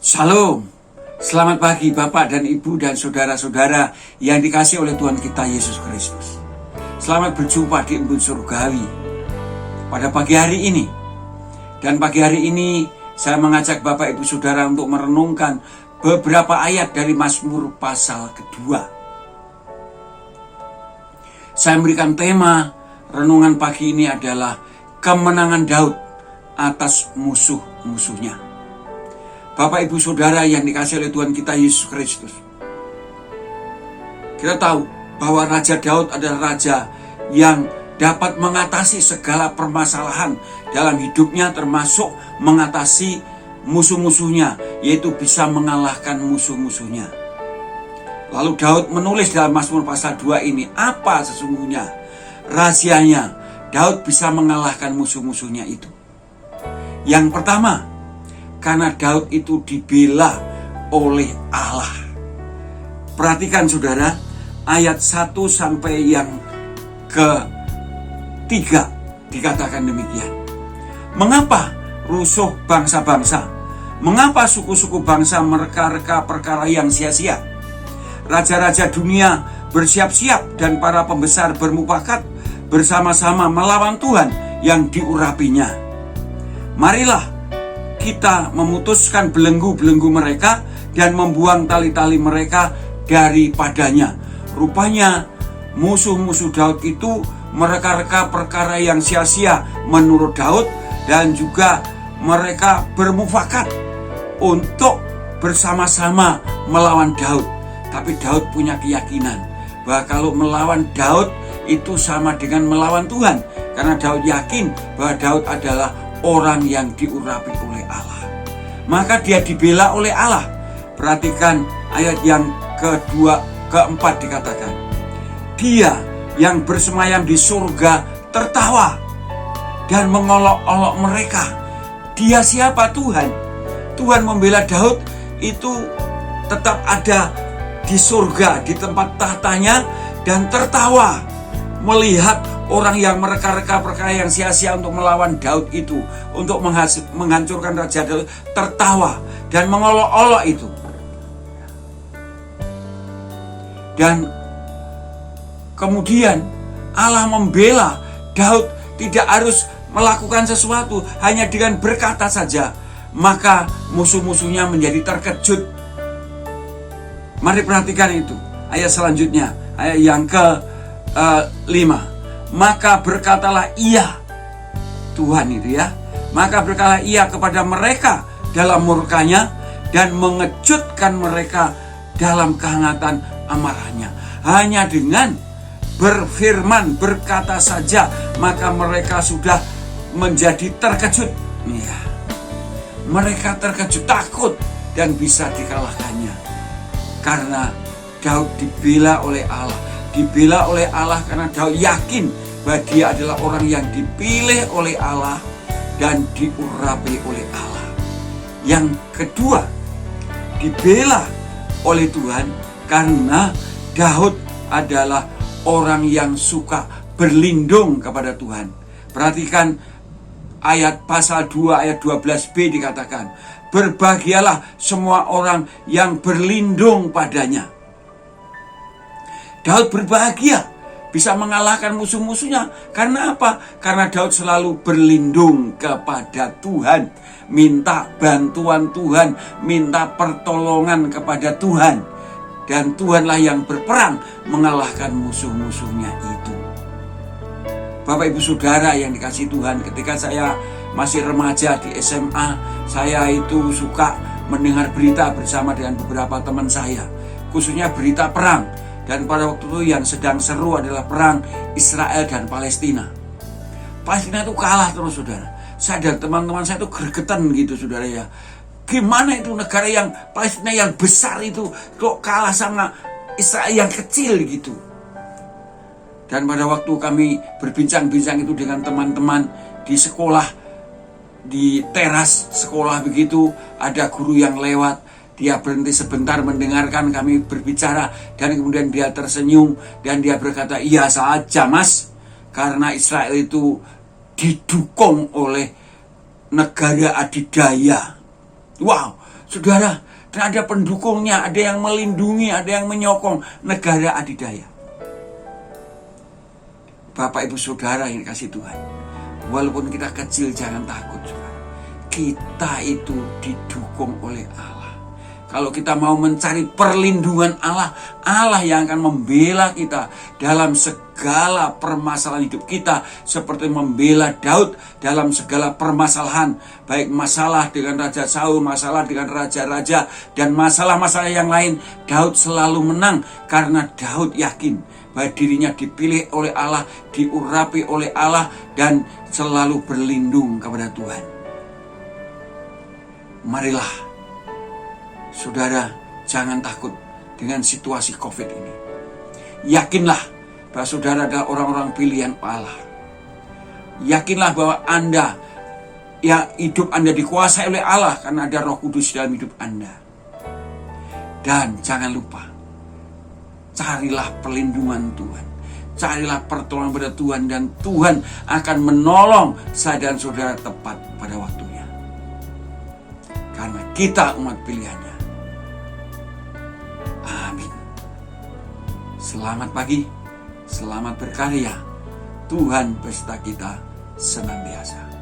Shalom, selamat pagi Bapak dan Ibu dan saudara-saudara yang dikasihi oleh Tuhan kita Yesus Kristus. Selamat berjumpa di embun surgawi pada pagi hari ini. Dan pagi hari ini saya mengajak Bapak Ibu Saudara untuk merenungkan beberapa ayat dari Mazmur pasal kedua. Saya memberikan tema renungan pagi ini adalah kemenangan Daud atas musuh-musuhnya. Bapak Ibu Saudara yang dikasihi oleh Tuhan kita Yesus Kristus, kita tahu bahwa Raja Daud adalah raja yang dapat mengatasi segala permasalahan dalam hidupnya, termasuk mengatasi musuh-musuhnya, yaitu bisa mengalahkan musuh-musuhnya. Lalu Daud menulis dalam Mazmur pasal 2 ini, apa sesungguhnya rahasianya Daud bisa mengalahkan musuh-musuhnya itu? Yang pertama, karena Daud itu dibela oleh Allah. Perhatikan saudara, ayat 1 sampai yang ke-3 dikatakan demikian. Mengapa rusuh bangsa-bangsa? Mengapa suku-suku bangsa mereka-reka perkara yang sia-sia? Raja-raja dunia bersiap-siap dan para pembesar bermufakat bersama-sama melawan Tuhan yang diurapinya. Marilah kita memutuskan belenggu-belenggu mereka dan membuang tali-tali mereka daripadanya. Rupanya musuh-musuh Daud itu mereka-reka perkara yang sia-sia menurut Daud, dan juga mereka bermufakat untuk bersama-sama melawan Daud. Tapi Daud punya keyakinan bahwa kalau melawan Daud itu sama dengan melawan Tuhan, karena Daud yakin bahwa Daud adalah orang yang diurapi oleh Allah. Maka dia dibela oleh Allah. Perhatikan ayat yang keempat dikatakan, dia yang bersemayam di surga tertawa dan mengolok-olok mereka. Dia siapa? Tuhan. Tuhan membela Daud itu tetap ada di surga, di tempat tahtanya, dan tertawa melihat orang yang mereka-reka perkara yang sia-sia untuk melawan Daud itu, untuk menghancurkan Raja Daud, tertawa dan mengolok-olok itu. Dan kemudian Allah membela Daud, tidak harus melakukan sesuatu, hanya dengan berkata saja, maka musuh-musuhnya menjadi terkejut. Mari perhatikan itu, ayat selanjutnya, ayat yang ke-5. Maka berkatalah ia, Tuhan itu ya, maka berkatalah ia kepada mereka dalam murkanya dan mengejutkan mereka dalam kehangatan amarahnya. Hanya dengan berfirman, berkata saja, maka mereka sudah menjadi terkejut. Ya, mereka terkejut, takut, dan bisa dikalahkannya. Karena Daud dibela oleh Allah. Dibela oleh Allah karena Daud yakin bahwa dia adalah orang yang dipilih oleh Allah dan diurapi oleh Allah. Yang kedua, dibela oleh Tuhan karena Daud adalah orang yang suka berlindung kepada Tuhan. Perhatikan ayat pasal 2 ayat 12b dikatakan, berbahagialah semua orang yang berlindung padanya. Daud berbahagia bisa mengalahkan musuh-musuhnya. Karena apa? Karena Daud selalu berlindung kepada Tuhan, minta bantuan Tuhan, minta pertolongan kepada Tuhan. Dan Tuhanlah yang berperang mengalahkan musuh-musuhnya itu. Bapak Ibu Saudara yang dikasihi Tuhan, ketika saya masih remaja di SMA, saya itu suka mendengar berita bersama dengan beberapa teman saya, khususnya berita perang. Dan pada waktu itu yang sedang seru adalah perang Israel dan Palestina. Palestina itu kalah terus saudara. Saya dan teman-teman saya itu gregetan gitu saudara ya. Gimana itu negara yang Palestina yang besar itu kok kalah sama Israel yang kecil gitu. Dan pada waktu kami berbincang-bincang itu dengan teman-teman di sekolah, di teras sekolah begitu, ada guru yang lewat. Dia berhenti sebentar mendengarkan kami berbicara, dan kemudian dia tersenyum dan dia berkata, iya saja mas, karena Israel itu didukung oleh negara adidaya. Wow, Saudara, dan ada pendukungnya, ada yang melindungi, ada yang menyokong negara adidaya. Bapak Ibu Saudara yang kasih Tuhan, walaupun kita kecil jangan takut, saudara. Kita itu didukung oleh Allah. Kalau kita mau mencari perlindungan Allah, Allah yang akan membela kita dalam segala permasalahan hidup kita, seperti membela Daud dalam segala permasalahan, baik masalah dengan Raja Saul, masalah dengan raja-raja, dan masalah-masalah yang lain. Daud selalu menang karena Daud yakin bahwa dirinya dipilih oleh Allah, diurapi oleh Allah, dan selalu berlindung kepada Tuhan. Marilah saudara, jangan takut dengan situasi COVID ini. Yakinlah bahwa saudara adalah orang-orang pilihan Allah. Yakinlah bahwa Anda, ya, hidup Anda dikuasai oleh Allah karena ada Roh Kudus dalam hidup Anda. Dan jangan lupa, carilah perlindungan Tuhan. Carilah pertolongan pada Tuhan, dan Tuhan akan menolong saya dan saudara tepat pada waktunya. Karena kita umat pilihannya. Amin. Selamat pagi, selamat berkarya. Tuhan beserta kita senantiasa.